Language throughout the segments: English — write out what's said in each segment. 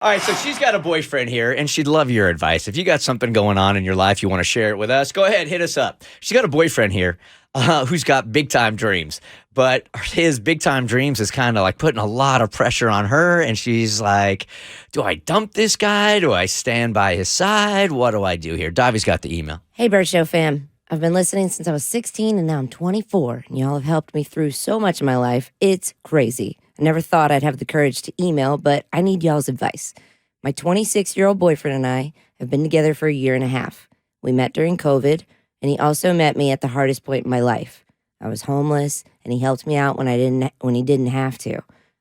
All right, so she's got a boyfriend here, and she'd love your advice. If you got something going on in your life, you want to share it with us, go ahead, hit us up. She's got a boyfriend here who's got big-time dreams, but his big-time dreams is kind of like putting a lot of pressure on her, and she's like, do I dump this guy? Do I stand by his side? What do I do here? Davi's got the email. Hey, Bert Show fam. I've been listening since I was 16, and now I'm 24, and y'all have helped me through so much in my life. It's crazy. I never thought I'd have the courage to email, but I need y'all's advice. My 26-year-old boyfriend and I have been together for a year and a half. We met during COVID, and he also met me at the hardest point in my life. I was homeless, and he helped me out when he didn't have to.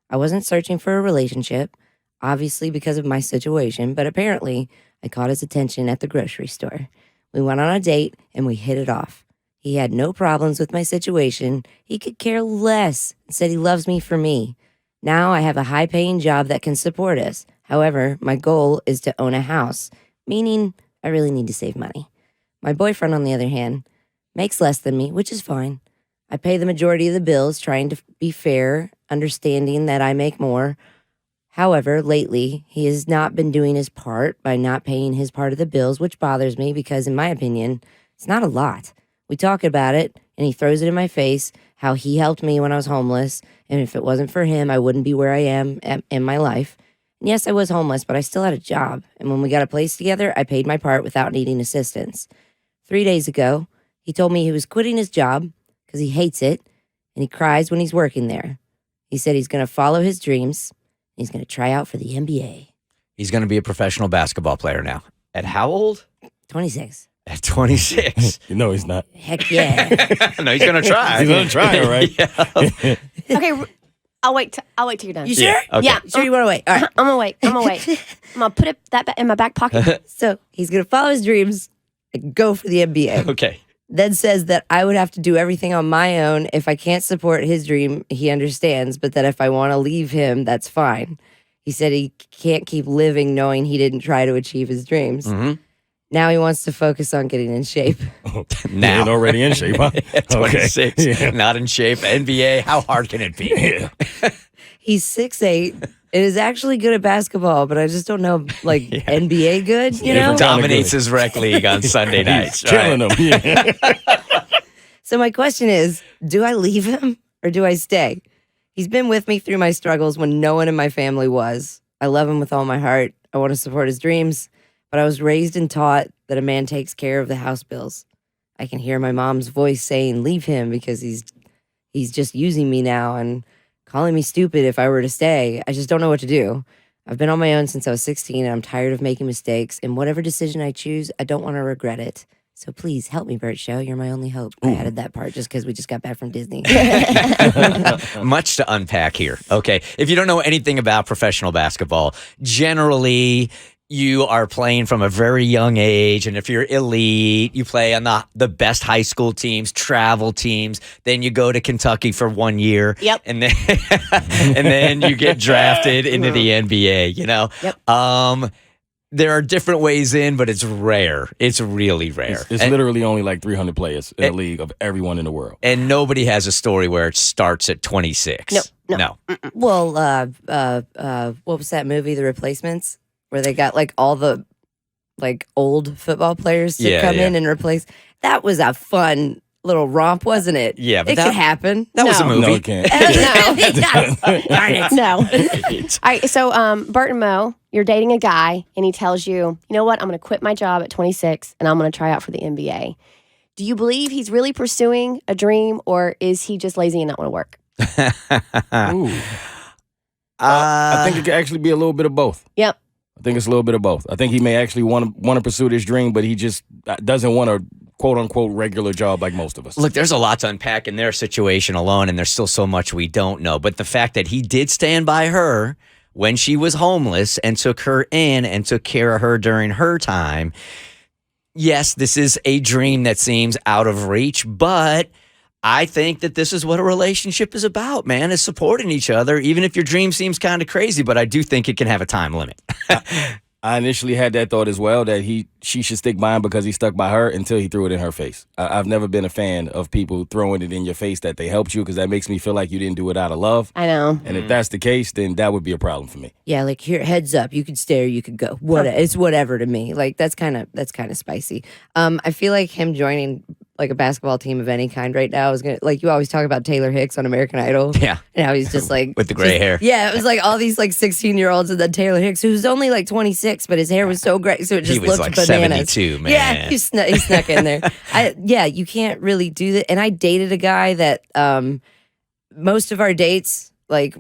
I wasn't searching for a relationship, obviously because of my situation, but apparently I caught his attention at the grocery store. We went on a date, and we hit it off. He had no problems with my situation. He could care less and said he loves me for me. Now I have a high-paying job that can support us. However, my goal is to own a house, meaning I really need to save money. My boyfriend, on the other hand, makes less than me, which is fine. I pay the majority of the bills, trying to be fair, understanding that I make more. However, lately, he has not been doing his part by not paying his part of the bills, which bothers me because, in my opinion, it's not a lot. We talk about it, and he throws it in my face, how he helped me when I was homeless, and if it wasn't for him, I wouldn't be where I am in my life. And yes, I was homeless, but I still had a job, and when we got a place together, I paid my part without needing assistance. 3 days ago, he told me he was quitting his job because he hates it, and he cries when he's working there. He said he's going to follow his dreams, and he's going to try out for the NBA. He's going to be a professional basketball player now. At how old? 26. At 26. No, he's not. Heck yeah. No, he's going to try. He's going to try, all right? Yeah. Okay, I'll wait till you're done. You sure? Yeah, okay. Yeah. Sure you want to wait? All right. I'm gonna wait. I'm gonna put that in my back pocket. So he's going to follow his dreams and go for the NBA. Okay. Then says that I would have to do everything on my own. If I can't support his dream, he understands, but that if I want to leave him, that's fine. He said he can't keep living knowing he didn't try to achieve his dreams. Mm-hmm. Now he wants to focus on getting in shape. Now. He's already in shape, huh? At 26, Yeah. not in shape. NBA, how hard can it be? Yeah. He's 6'8" and is actually good at basketball, but I just don't know, like, NBA good, you know? Different Dominates his rec league on Sunday nights. He's killing him. Yeah. So my question is, do I leave him or do I stay? He's been with me through my struggles when no one in my family was. I love him with all my heart. I want to support his dreams, but I was raised and taught that a man takes care of the house bills. I can hear my mom's voice saying, leave him because he's just using me now and calling me stupid if I were to stay. I just don't know what to do. I've been on my own since I was 16, and I'm tired of making mistakes. And whatever decision I choose, I don't want to regret it. So please help me, Bert Show. You're my only hope. I added that part just because we just got back from Disney. Much to unpack here. Okay. If you don't know anything about professional basketball, generally you are playing from a very young age. And if you're elite, you play on the best high school teams, travel teams. Then you go to Kentucky for 1 year. Yep. And then, and then you get drafted into the NBA, you know? Yep. There are different ways in, but it's rare. It's really rare. It's literally only like 300 players in the league of everyone in the world. And nobody has a story where it starts at 26. No. Well, what was that movie, The Replacements, where they got like all the like old football players to come in and replace? That was a fun little romp, wasn't it? Yeah, but it could happen. That was a No. movie. No, it can't. Darn it. No. All right, so Bert and Mo, you're dating a guy, and he tells you, you know what, I'm going to quit my job at 26, and I'm going to try out for the NBA. Do you believe he's really pursuing a dream, or is he just lazy and not want to work? Ooh. I think it could actually be a little bit of both. Yep. I think it's a little bit of both. I think he may actually want to pursue this dream, but he just doesn't want a quote-unquote regular job like most of us. Look, there's a lot to unpack in their situation alone, and there's still so much we don't know. But the fact that he did stand by her when she was homeless and took her in and took care of her during her time, yes, this is a dream that seems out of reach, but I think that this is what a relationship is about, man, is supporting each other, even if your dream seems kind of crazy, but I do think it can have a time limit. I initially had that thought as well, that she should stick by him because he stuck by her until he threw it in her face. I've never been a fan of people throwing it in your face that they helped you, because that makes me feel like you didn't do it out of love. I know. And if that's the case, then that would be a problem for me. Yeah, like here, heads up. You could stare, you could go. It's whatever to me. Like that's kind of spicy. I feel like him joining like a basketball team of any kind right now is gonna, like, you always talk about Taylor Hicks on American Idol. Yeah. And how he's just like With the gray hair. Yeah, it was like all these like 16-year-olds and then Taylor Hicks, who's only like 26, but his hair was so great, so it just He was looked like bananas. 72, man. Yeah, he snuck in there. You can't really do that. And I dated a guy that most of our dates like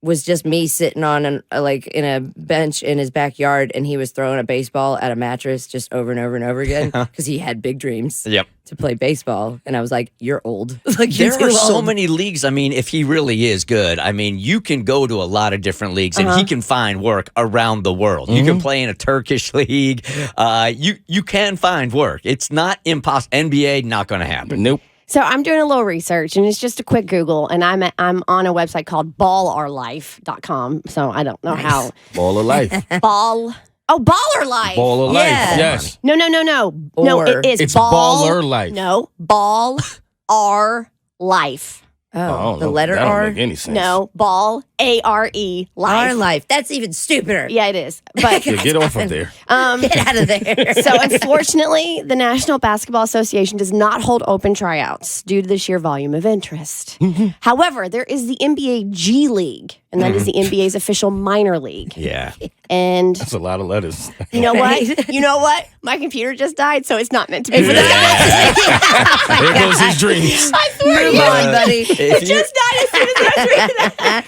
was just me sitting on in a bench in his backyard, and he was throwing a baseball at a mattress just over and over and over again because he had big dreams to play baseball. And I was like, "You're old." Like There are so old. many leagues. I mean, if he really is good, I mean, you can go to a lot of different leagues and he can find work around the world. You can play in a Turkish league. You can find work. It's not impossible. NBA, not going to happen. Nope. So I'm doing a little research, and it's just a quick Google, and I'm on a website called ballourlife.com. So I don't know how. Ball of life. Baller Life. Ball of life. Yeah. Yes. No. No, it is It's ball. baller life. No, ball R life. I Oh, don't the know. letter That don't R. make any sense. No, ball ARE life. Our life. That's even stupider. Yeah, it is. But Yeah, get off of there. Get out of there. so unfortunately, the National Basketball Association does not hold open tryouts due to the sheer volume of interest. However, there is the NBA G League, and that is the NBA's official minor league. Yeah. And That's a lot of letters. you know what? You know what? My computer just died, so it's not meant to be for that. There goes his dreams. I swear to Move you. on, buddy. It just died as soon as I was reading that.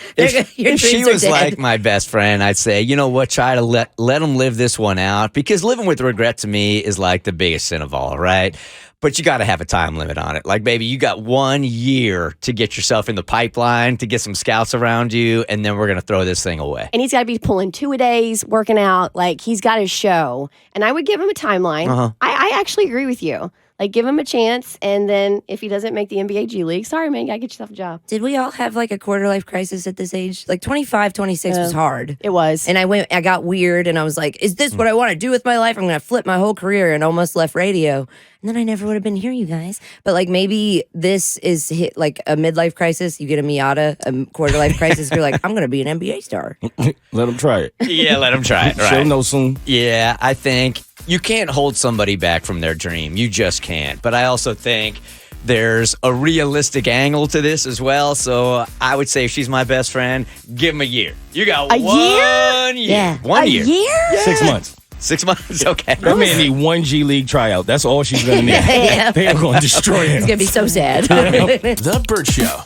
Your If she dreams are was dead. like my best friend, I'd say, you know what, try to let them live this one out, because living with regret to me is like the biggest sin of all, right? But you got to have a time limit on it. Like, baby, you got 1 year to get yourself in the pipeline, to get some scouts around you, and then we're going to throw this thing away. And he's got to be pulling 2-a-days, working out. Like, he's got his show. And I would give him a timeline. I actually agree with you. Like, give him a chance. And then if he doesn't make the NBA G League, sorry, man, you got to get yourself a job. Did we all have like a quarter life crisis at this age? Like 25, 26 was hard. It was. And I got weird and I was like, is this what I want to do with my life? I'm going to flip my whole career, and almost left radio. And then I never would have been here, you guys. But like maybe this is hit like a midlife crisis. You get a Miata, a quarter life crisis. You're like, I'm going to be an NBA star. Let him try it. Yeah, let them try it. She'll Right. know soon. Yeah, I think you can't hold somebody back from their dream. You just can't. But I also think there's a realistic angle to this as well. So I would say if she's my best friend, give him a year. You got A year? 1 year. Yeah. 1 a year. year? 6 months. 6 months? Okay. That man need one G League tryout. That's all she's going to need. Yeah. They are going to destroy It's him. going to be so sad. The Bert Show.